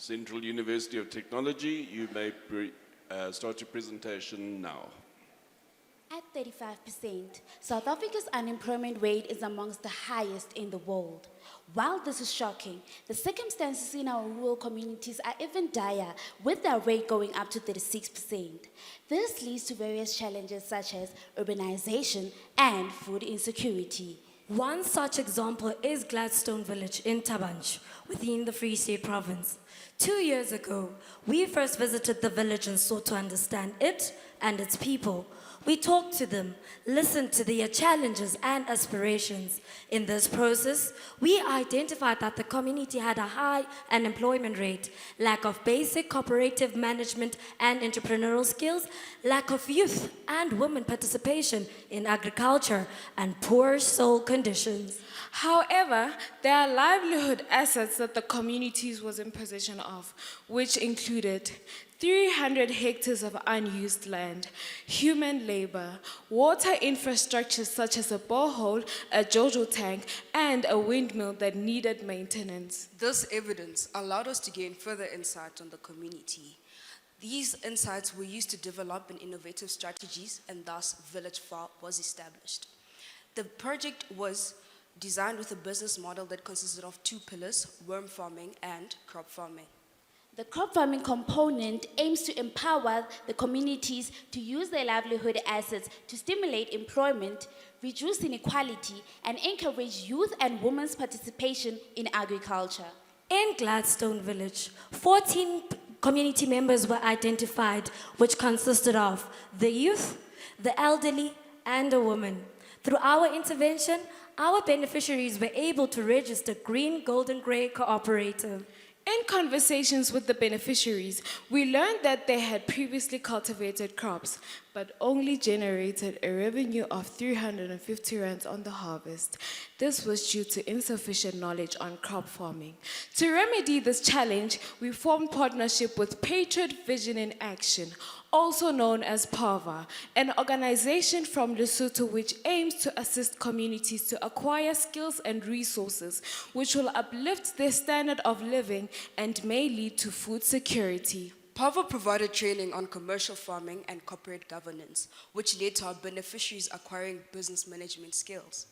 Central University of Technology, you may start your presentation now. At 35%, South Africa's unemployment rate is amongst the highest in the world. While this is shocking, the circumstances in our rural communities are even dire, with their rate going up to 36%. This leads to various challenges such as urbanization and food insecurity. One such example is Gladstone Village in Tabanch, within the Free State Province. 2 years ago, we first visited the village and sought to understand it and its people. We talked to them, listened to their challenges and aspirations. In this process, we identified that the community had a high unemployment rate, lack of basic cooperative management and entrepreneurial skills, lack of youth and women participation in agriculture, and poor soil conditions. However, there are livelihood assets that the communities was in possession of, which included 300 hectares of unused land, human labor, water infrastructure such as a borehole, a JoJo tank, and a windmill that needed maintenance. This evidence allowed us to gain further insight on the community. These insights were used to develop an innovative strategies, and thus Village Farm was established. The project was designed with a business model that consisted of 2 pillars: worm farming and crop farming. The crop farming component aims to empower the communities to use their livelihood assets to stimulate employment, reduce inequality, and encourage youth and women's participation in agriculture. In Gladstone Village, 14 community members were identified, which consisted of the youth, the elderly, and a woman. Through our intervention, our beneficiaries were able to register Green, Gold, and Grey Cooperative. In conversations with the beneficiaries, we learned that they had previously cultivated crops, but only generated a revenue of 350 rands on the harvest. This was due to insufficient knowledge on crop farming. To remedy this challenge, we formed partnership with Patriot Vision in Action, also known as PAVA, an organization from Lesotho which aims to assist communities to acquire skills and resources which will uplift their standard of living and may lead to food security. PAVA provided training on commercial farming and corporate governance, which led to our beneficiaries acquiring business management skills.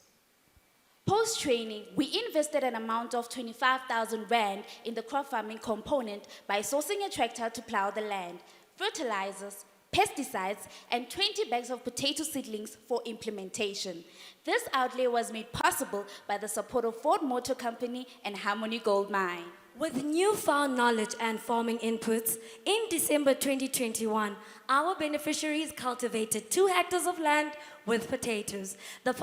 Post-training, we invested an amount of 25,000 rand in the crop farming component by sourcing a tractor to plow the land, fertilizers, pesticides, and 20 bags of potato seedlings for implementation. This outlay was made possible by the support of Ford Motor Company and Harmony Gold Mine. With newfound knowledge and farming inputs, in December 2021, our beneficiaries cultivated 2 hectares of land with potatoes. The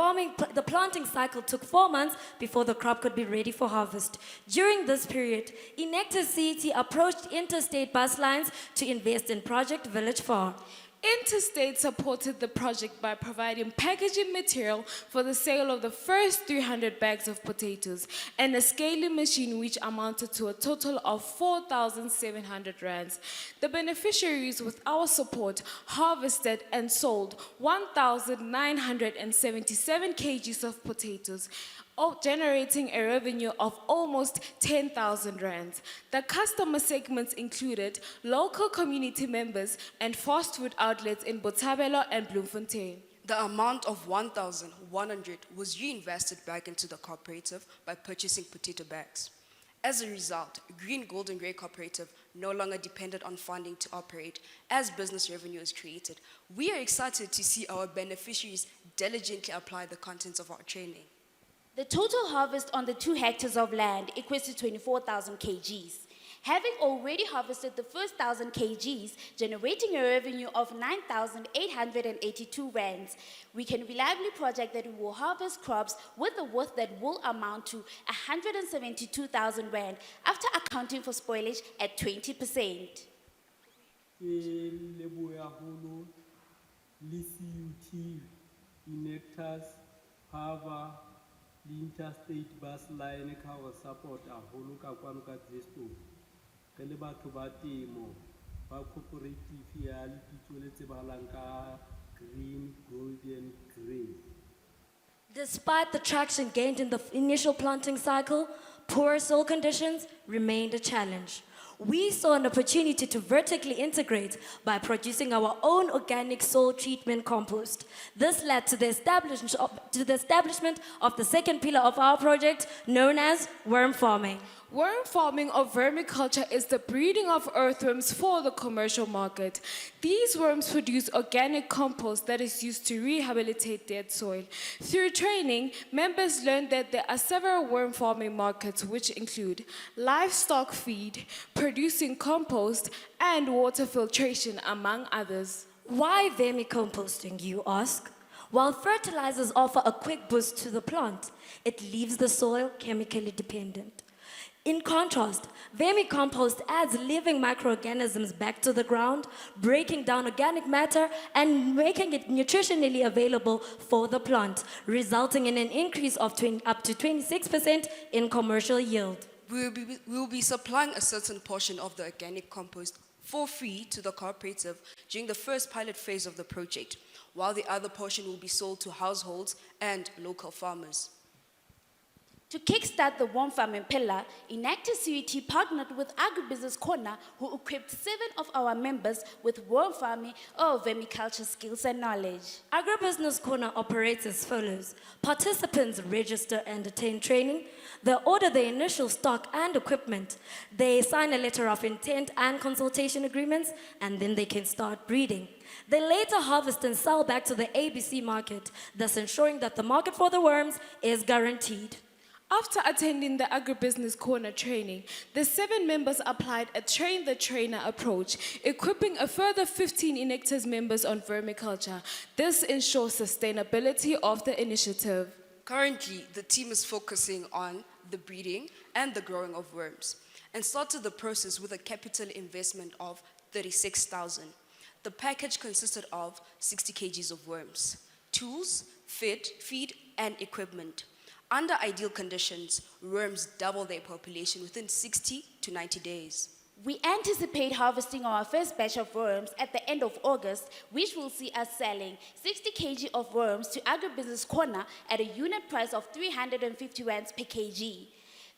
planting cycle took 4 months before the crop could be ready for harvest. During this period, Enactus CET approached interstate bus lines to invest in Project Village Farm. Interstate supported the project by providing packaging material for the sale of the first 300 bags of potatoes and a scaling machine which amounted to a total of 4,700 rands. The beneficiaries, with our support, harvested and sold 1,977 kgs of potatoes, generating a revenue of almost 10,000 rands. The customer segments included local community members and fast food outlets in Botshabelo and Bloemfontein. The amount of 1,100 was reinvested back into the cooperative by purchasing potato bags. As a result, Green, Gold, and Grey Cooperative no longer depended on funding to operate as business revenue is created. We are excited to see our beneficiaries diligently apply the contents of our training. The total harvest on the 2 hectares of land equates to 24,000 kgs. Having already harvested the first 1,000 kgs, generating a revenue of 9,882 rands, we can reliably project that we will harvest crops with a worth that will amount to 172,000 rand after accounting for spoilage at 20%. Enactus, PAVA, interstate bus line ka go support a holo ka kwano ka Expo ke le batho ba temo ba cooperative ya lebitso le tsebahalang ka Green, Gold and Grey. Despite the traction gained in the initial planting cycle, poor soil conditions remained a challenge. we saw an opportunity to vertically integrate by producing our own organic soil treatment compost. This led to the establishment of the second pillar of our project, known as worm farming. Worm farming or vermiculture is the breeding of earthworms for the commercial market. These worms produce organic compost that is used to rehabilitate dead soil. Through training, members learned that there are several worm farming markets which include livestock feed, producing compost, and water filtration, among others. Why vermicomposting, you ask? While fertilizers offer a quick boost to the plant, it leaves the soil chemically dependent. In contrast, vermicompost adds living microorganisms back to the ground, breaking down organic matter and making it nutritionally available for the plant, resulting in an increase of up to 26% in commercial yield. We will be supplying a certain portion of the organic compost for free to the cooperative during the first pilot phase of the project, while the other portion will be sold to households and local farmers. To kickstart the worm farming pillar, Enactus CUT partnered with Agribusiness Corner, who equipped 7 of our members with worm farming or vermiculture skills and knowledge. Agribusiness Corner operates as follows. Participants register and attend training. They order the initial stock and equipment. They sign a letter of intent and consultation agreements, and then they can start breeding. They later harvest and sell back to the ABC market, thus ensuring that the market for the worms is guaranteed. After attending the Agribusiness Corner training, the 7 members applied a train-the-trainer approach, equipping a further 15 Enactus members on vermiculture. This ensures sustainability of the initiative. Currently, the team is focusing on the breeding and the growing of worms and started the process with a capital investment of 36,000. The package consisted of 60 kgs of worms, tools, feed, and equipment. Under ideal conditions, worms double their population within 60 to 90 days. We anticipate harvesting our first batch of worms at the end of August, which will see us selling 60 kg of worms to Agribusiness Corner at a unit price of 350 rands per kg.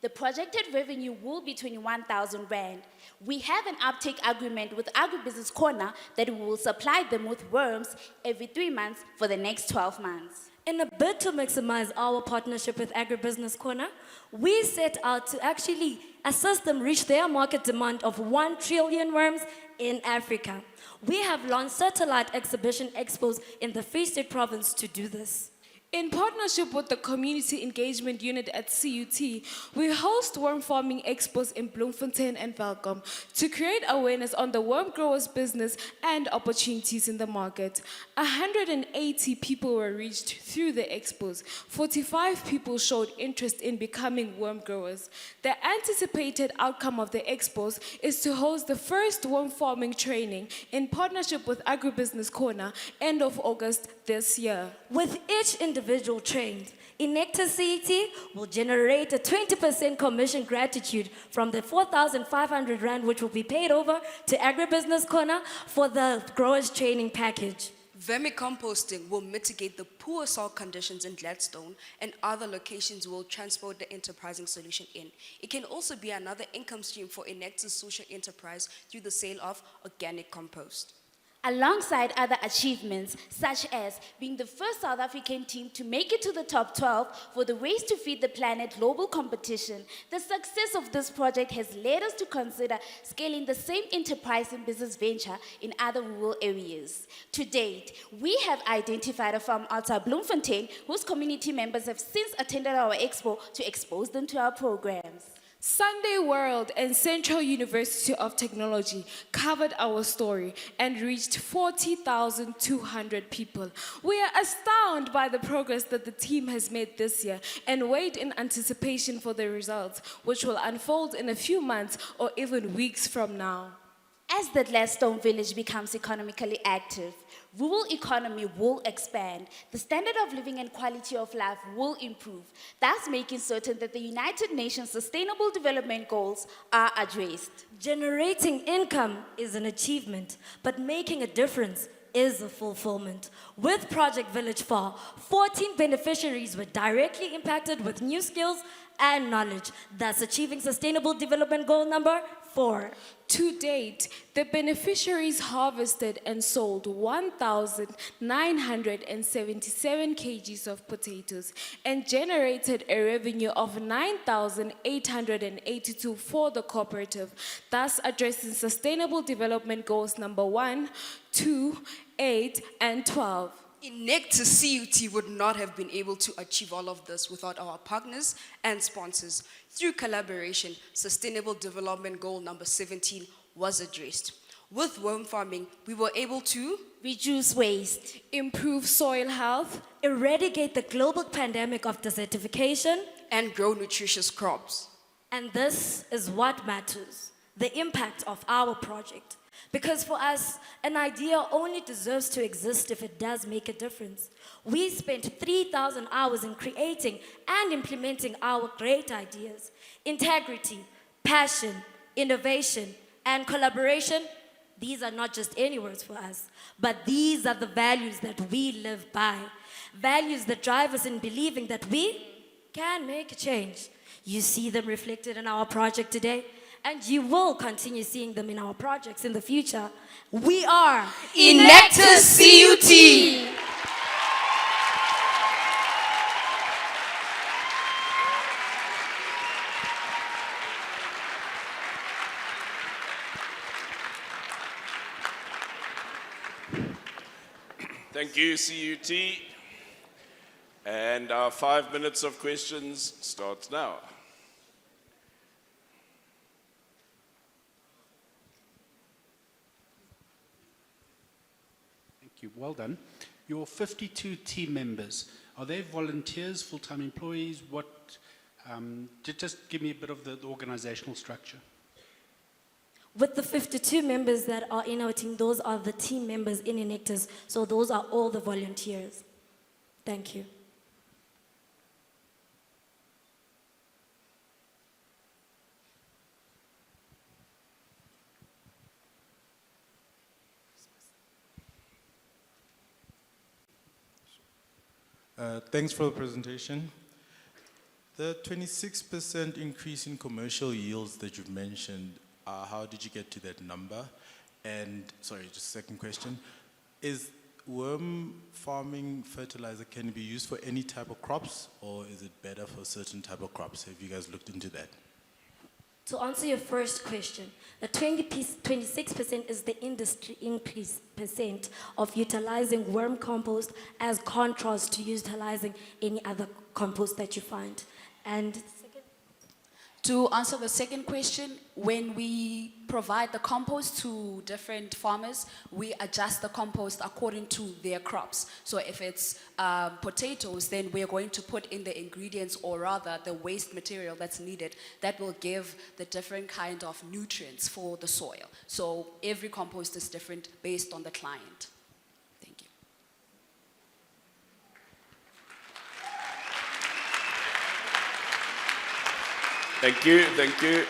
The projected revenue will be 21,000 rand. We have an uptake agreement with Agribusiness Corner that we will supply them with worms every 3 months for the next 12 months. In a bid to maximize our partnership with Agribusiness Corner, we set out to actually assist them reach their market demand of 1 trillion worms in Africa. We have launched satellite exhibition expos in the Free State Province to do this. In partnership with the Community Engagement Unit at CUT, we host worm farming expos in Bloemfontein and Welkom to create awareness on the worm growers' business and opportunities in the market. 180 people were reached through the expos. 45 people showed interest in becoming worm growers. The anticipated outcome of the expos is to host the first worm farming training in partnership with Agribusiness Corner end of August this year. With each individual trained, Enactus CET will generate a 20% commission gratitude from the 4,500 rand which will be paid over to Agribusiness Corner for the growers training package. Vermicomposting will mitigate the poor soil conditions in Gladstone and other locations will transport the enterprising solution in. It can also be another income stream for Enactus social enterprise through the sale of organic compost. Alongside other achievements, such as being the first South African team to make it to the top 12 for the Race to Feed the Planet global competition, the success of this project has led us to consider scaling the same enterprise and business venture in other rural areas. To date, we have identified a farm outside Bloemfontein whose community members have since attended our expo to expose them to our programs. Sunday World and Central University of Technology covered our story and reached 40,200 people. We are astounded by the progress that the team has made this year and wait in anticipation for the results, which will unfold in a few months or even weeks from now. As the Gladstone village becomes economically active, rural economy will expand, the standard of living and quality of life will improve, thus making certain that the United Nations Sustainable Development Goals are addressed. Generating income is an achievement, but making a difference is a fulfillment. With Project Village 4, 14 beneficiaries were directly impacted with new skills and knowledge, thus achieving Sustainable Development Goal number 4. To date, the beneficiaries harvested and sold 1,977 kgs of potatoes and generated a revenue of 9,882 for the cooperative, thus addressing Sustainable Development Goals number 1, 2, 8, and 12. Enactus CUT would not have been able to achieve all of this without our partners and sponsors. Through collaboration, Sustainable Development Goal number 17 was addressed. With worm farming, we were able to Reduce waste. Improve soil health, Eradicate the global pandemic of desertification. and grow nutritious crops. And this is what matters, the impact of our project. Because for us, an idea only deserves to exist if it does make a difference. We spent 3,000 hours in creating and implementing our great ideas. Integrity, passion, innovation, and collaboration, these are not just any words for us, but these are the values that we live by. Values that drive us in believing that we can make a change. You see them reflected in our project today, and you will continue seeing them in our projects in the future. We are Enactus CUT. Thank you, CUT. And our 5 minutes of questions starts now. Thank you, well done. Your 52 team members, are they volunteers, full-time employees? Just give me a bit of the organizational structure. with the 52 members that are in our team, those are the team members in Enactus, so those are all the volunteers. Thank you. Thanks for the presentation. The 26% increase in commercial yields that you've mentioned, how did you get to that number? And, sorry, just a second question. Is worm farming fertilizer, can it be used for any type of crops, or is it better for certain type of crops? Have you guys looked into that? To answer your first question, the 26% is the industry increase percent of utilizing worm compost as contrast to utilizing any other compost that you find. And To answer the second question, when we provide the compost to different farmers, we adjust the compost according to their crops. So if it's potatoes, then we're going to put in the ingredients, or rather the waste material that's needed, that will give the different kind of nutrients for the soil. So every compost is different based on the client. Thank you. Thank you, thank you.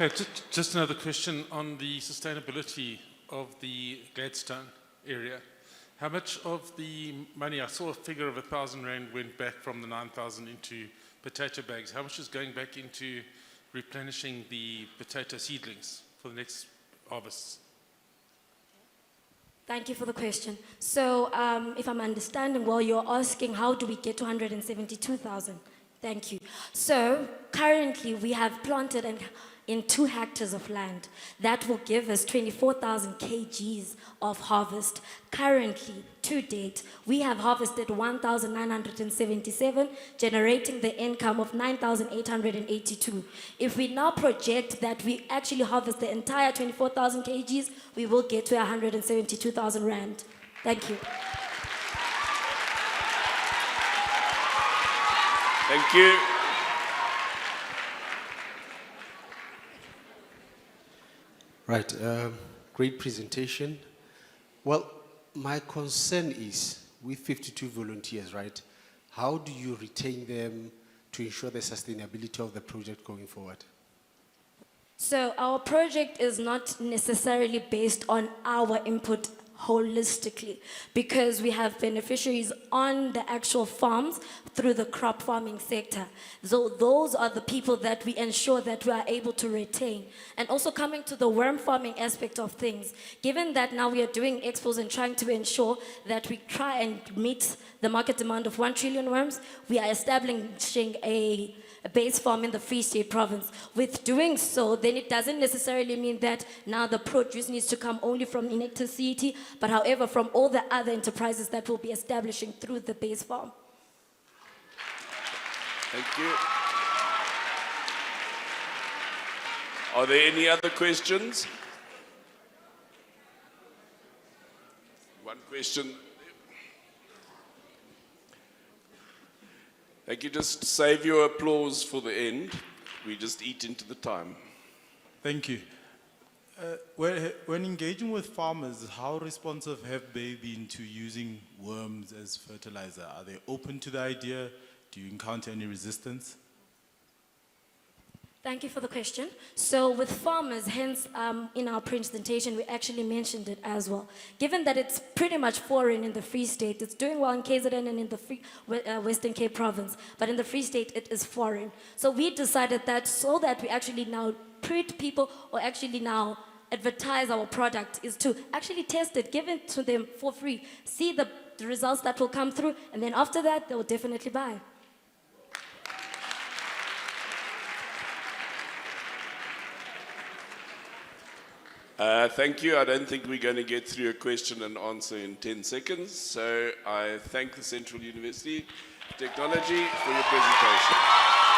Okay, just another question on the sustainability of the Gladstone area. How much of the money, I saw a figure of 1,000 Rand went back from the 9,000 into potato bags. How much is going back into replenishing the potato seedlings for the next harvests? thank you for the question. So if I'm understanding well, you're asking how do we get to 172,000? Thank you. So currently we have planted in 2 hectares of land. That will give us 24,000 kgs of harvest. Currently, to date, we have harvested 1,977, generating the income of 9,882. If we now project that we actually harvest the entire 24,000 kgs, we will get to 172,000 Rand. Thank you. Thank you. Right, great presentation. Well, my concern is with 52 volunteers, right? How do you retain them to ensure the sustainability of the project going forward? So our project is not necessarily based on our input holistically, because we have beneficiaries on the actual farms through the crop farming sector. So those are the people that we ensure that we are able to retain. And also coming to the worm farming aspect of things, given that now we are doing expos and trying to ensure that we try and meet the market demand of 1 trillion worms, we are establishing a base farm in the Free State province. With doing so, then it doesn't necessarily mean that now the produce needs to come only from Enactus CET, but however from all the other enterprises that we'll be establishing through the base farm. Thank you. Are there any other questions? One question. Thank you. Just save your applause for the end. We just eat into the time. Thank you. When engaging with farmers, how responsive have they been to using worms as fertilizer? Are they open to the idea? Do you encounter any resistance? Thank you for the question. So with farmers, hence in our presentation, we actually mentioned it as well. Given that it's pretty much foreign in the Free State, it's doing well in KZN and in the Western Cape province, but in the Free State, it is foreign. So we decided that so that we actually now treat people or actually now advertise our product is to actually test it, give it to them for free, see the results that will come through, and then after that, they will definitely buy. Thank you. I don't think we're going to get through a question and answer in 10 seconds. So I thank the Central University of Technology for your presentation.